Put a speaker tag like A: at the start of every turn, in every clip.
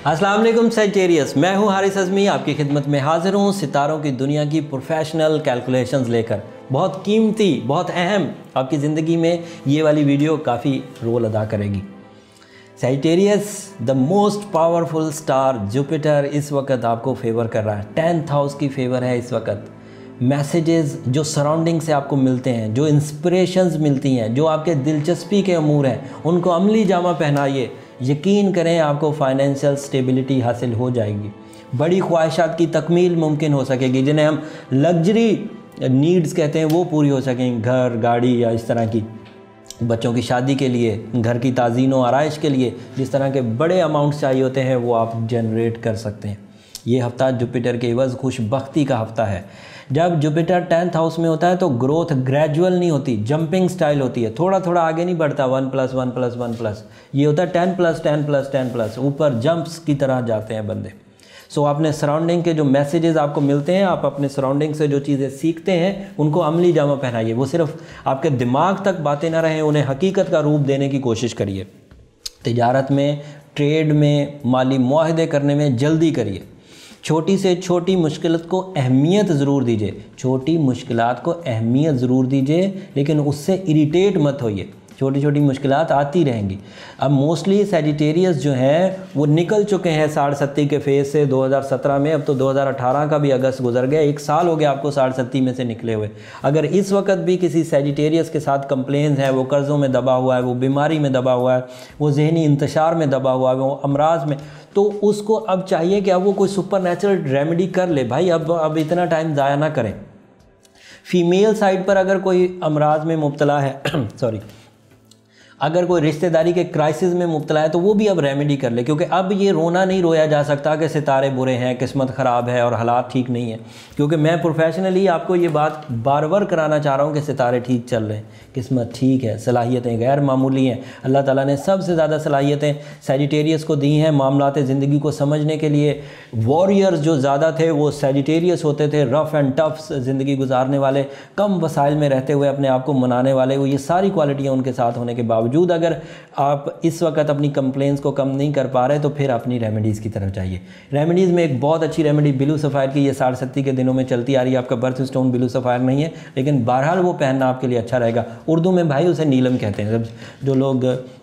A: अस्सलाम वालेकुम सैजिटेरियस, मैं हूं हारिस अज़मी, आपकी खिदमत में हाजिर हूं सितारों की दुनिया की प्रोफेशनल कैलकुलेशंस लेकर। बहुत कीमती, बहुत अहम आपकी ज़िंदगी में ये वाली वीडियो काफ़ी रोल अदा करेगी। Sagittarius, the most powerful star Jupiter इस वक्त आपको फेवर कर रहा है। 10th हाउस की फेवर है इस वक्त। मैसेजेस जो सराउंडिंग से आपको मिलते हैं, जो इंस्पिरेशंस मिलती हैं, जो आपके दिलचस्पी के अमूर हैं, उनको अमली जामा पहनाइए। यकीन करें आपको फाइनेंशियल स्टेबिलिटी हासिल हो जाएगी। बड़ी ख्वाहिशात की तकमील मुमकिन हो सकेगी, जिन्हें हम लग्जरी नीड्स कहते हैं, वो पूरी हो सकेंगी। घर, गाड़ी या इस तरह की, बच्चों की शादी के लिए, घर की ताज़ीन व आराइश के लिए जिस तरह के बड़े अमाउंट्स चाहिए होते हैं वो आप जनरेट कर सकते हैं। ये हफ़्ता जुपिटर के एवज़ खुशबख्ती का हफ़्ता है। जब जुपिटर 10th हाउस में होता है तो ग्रोथ ग्रेजुअल नहीं होती, जंपिंग स्टाइल होती है। थोड़ा थोड़ा आगे नहीं बढ़ता, 1+1+1+, ये होता है 10+10+10+, ऊपर जंप्स की तरह जाते हैं बंदे। सो आपने सराउंडिंग के जो मैसेजेस आपको मिलते हैं, आप अपने सराउंडिंग से जो चीज़ें सीखते हैं उनको अमली जामा पहनाइए। वो सिर्फ आपके दिमाग तक बातें ना रहें, उन्हें हकीकत का रूप देने की कोशिश करिए। तिजारत में, ट्रेड में, माली मुआहदे करने में जल्दी करिए। छोटी से छोटी मुश्किल को अहमियत ज़रूर दीजिए, छोटी मुश्किलात को अहमियत ज़रूर दीजिए, लेकिन उससे इरिटेट मत होइए। छोटी छोटी मुश्किलात आती रहेंगी। अब मोस्टली सैजिटेरियस जो हैं वो निकल चुके हैं 60 के फेज़ से 2017 में। अब तो 2018 का भी अगस्त गुजर गया, 1 साल हो गया आपको 60 में से निकले हुए। अगर इस वक्त भी किसी सैजिटेरियस के साथ कंप्लेंट्स है, वो कर्ज़ों में दबा हुआ है, वो बीमारी में दबा हुआ है, वो जहनी इंतशार में दबा हुआ है, वो अमराज में, तो उसको अब चाहिए कि अब वो कोई सुपर नेचुरल रेमेडी कर ले। भाई अब इतना टाइम ज़ाया ना करें। फीमेल साइड पर अगर कोई अमराज में मुब्तला है सॉरी, अगर कोई रिश्तेदारी के क्राइसिस में मुब्तला है तो वो भी अब रेमेडी कर ले, क्योंकि अब ये रोना नहीं रोया जा सकता कि सितारे बुरे हैं, किस्मत ख़राब है और हालात ठीक नहीं है। क्योंकि मैं प्रोफेशनली आपको ये बात बार बार कराना चाह रहा हूँ कि सितारे ठीक चल रहे हैं, किस्मत ठीक है, सलाहियतें गैर मामूली हैं। अल्लाह ताला ने सबसे ज़्यादा सलाहियतें सैजिटेरियस को दी हैं मामलात ज़िंदगी को समझने के लिए। वॉरियर्स जो ज़्यादा थे वो सैजिटेरियस होते थे, रफ़ एंड टफ ज़िंदगी गुजारने वाले, कम वसाइल में रहते हुए अपने आप को मनाने वाले। वो ये सारी क्वालिटियाँ उनके साथ होने के बावजूद अगर आप इस वक्त अपनी कंप्लेंट्स को कम नहीं कर पा रहे तो फिर अपनी रेमेडीज़ की तरफ जाइए। रेमेडीज़ में एक बहुत अच्छी रेमेडी ब्लू सफ़ायर की, ये 60 के दिनों में चलती आ रही है। आपका बर्थ स्टोन ब्लू सफ़ायर नहीं है, लेकिन बहरहाल वो पहनना आपके लिए अच्छा रहेगा। उर्दू में भाई उसे नीलम कहते हैं। जो लोग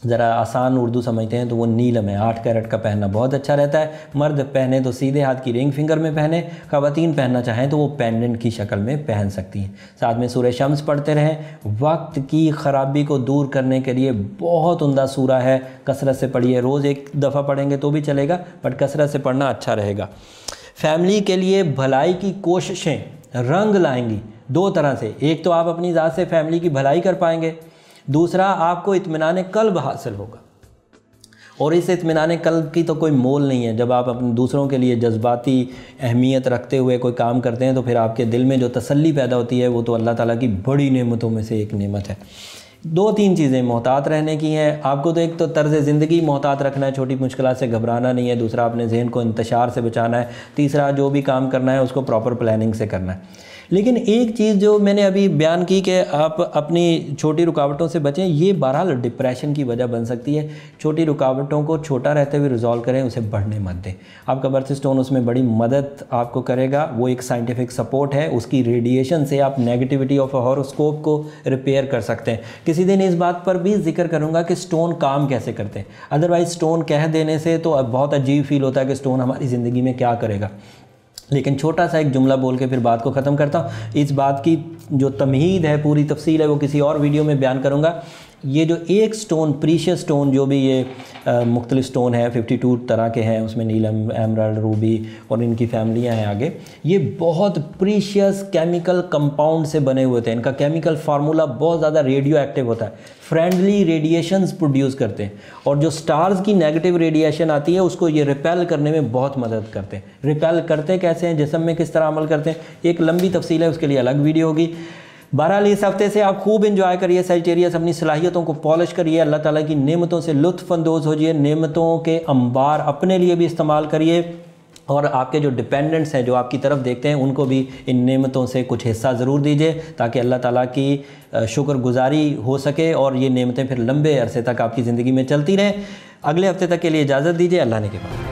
A: ज़रा आसान उर्दू समझते हैं तो वो नीलम है। 8 कैरेट का पहनना बहुत अच्छा रहता है। मर्द पहने तो सीधे हाथ की रिंग फिंगर में पहने, ख़वातीन पहनना चाहें तो वो पेंडेंट की शक्ल में पहन सकती हैं। साथ में सूरह शम्स पढ़ते रहें। वक्त की ख़राबी को दूर करने के लिए बहुत उम्दा सूरा है, कसरत से पढ़िए। रोज़ 1 दफ़ा पढ़ेंगे तो भी चलेगा, बट कसरत से पढ़ना अच्छा रहेगा। फैमिली के लिए भलाई की कोशिशें रंग लाएंगी 2 तरह से। एक तो आप अपनी ज़ात से फैमिली की भलाई कर पाएंगे, दूसरा आपको इत्मीनान कल्ब हासिल होगा। और इस इत्मीनान कल्ब की तो कोई मोल नहीं है। जब आप अपने दूसरों के लिए जज्बाती अहमियत रखते हुए कोई काम करते हैं तो फिर आपके दिल में जो तसल्ली पैदा होती है वो तो अल्लाह ताला की बड़ी नेमतों में से एक नेमत है। 2-3 चीज़ें मोहतात रहने की हैं आपको। तो एक तो तर्ज़ ज़िंदगी मोहतात रखना है, छोटी मुश्किलात से घबराना नहीं है। दूसरा, अपने जहन को इंतशार से बचाना है। तीसरा, जो भी काम करना है उसको प्रॉपर प्लानिंग से करना है। लेकिन एक चीज़ जो मैंने अभी बयान की कि आप अपनी छोटी रुकावटों से बचें, ये बहरहाल डिप्रेशन की वजह बन सकती है। छोटी रुकावटों को छोटा रहते हुए रिजॉल्व करें, उसे बढ़ने मत दें। आपका बर्थ स्टोन उसमें बड़ी मदद आपको करेगा। वो एक साइंटिफिक सपोर्ट है। उसकी रेडिएशन से आप नेगेटिविटी ऑफ हॉरोस्कोप को रिपेयर कर सकते हैं। किसी दिन इस बात पर भी जिक्र करूँगा कि स्टोन काम कैसे करते हैं। अदरवाइज़ स्टोन कह देने से तो अब बहुत अजीब फील होता है कि स्टोन हमारी ज़िंदगी में क्या करेगा। लेकिन छोटा सा एक जुमला बोल के फिर बात को ख़त्म करता हूँ। इस बात की जो तमहीद है, पूरी तफसील है, वो किसी और वीडियो में बयान करूँगा। ये जो एक स्टोन, प्रीशियस स्टोन, जो भी ये मुख्तलिफ स्टोन है, 52 तरह के हैं, उसमें नीलम, एमराल्ड, रूबी और इनकी फैमिलियाँ हैं आगे। ये बहुत प्रीशियस केमिकल कंपाउंड से बने हुए थे। इनका केमिकल फार्मूला बहुत ज़्यादा रेडियो एक्टिव होता है, फ्रेंडली रेडिएशंस प्रोड्यूस करते हैं। और जो स्टार्स की नेगेटिव रेडिएशन आती है उसको ये रिपेल करने में बहुत मदद करते हैं। रिपेल करते कैसे हैं, जिस्म में किस तरह अमल करते हैं, एक लंबी तफसील है, उसके लिए अलग वीडियो होगी। बहरहाल इस हफ्ते से आप खूब इंजॉय करिए सैजिटेरियस, अपनी सलाहियतों को पॉलिश करिए, अल्लाह ताला की नेमतों से लुत्फ़ अंदोज़ होइए, नेमतों के अंबार अपने लिए भी इस्तेमाल करिए और आपके जो डिपेंडेंट्स हैं, जो आपकी तरफ देखते हैं, उनको भी इन नेमतों से कुछ हिस्सा ज़रूर दीजिए ताकि अल्लाह ताला की शुक्रगुजारी हो सके और ये नेमतें फिर लंबे अरसे तक आपकी ज़िंदगी में चलती रहें। अगले हफ्ते तक के लिए इजाज़त दीजिए। अल्लाह ने के बाद।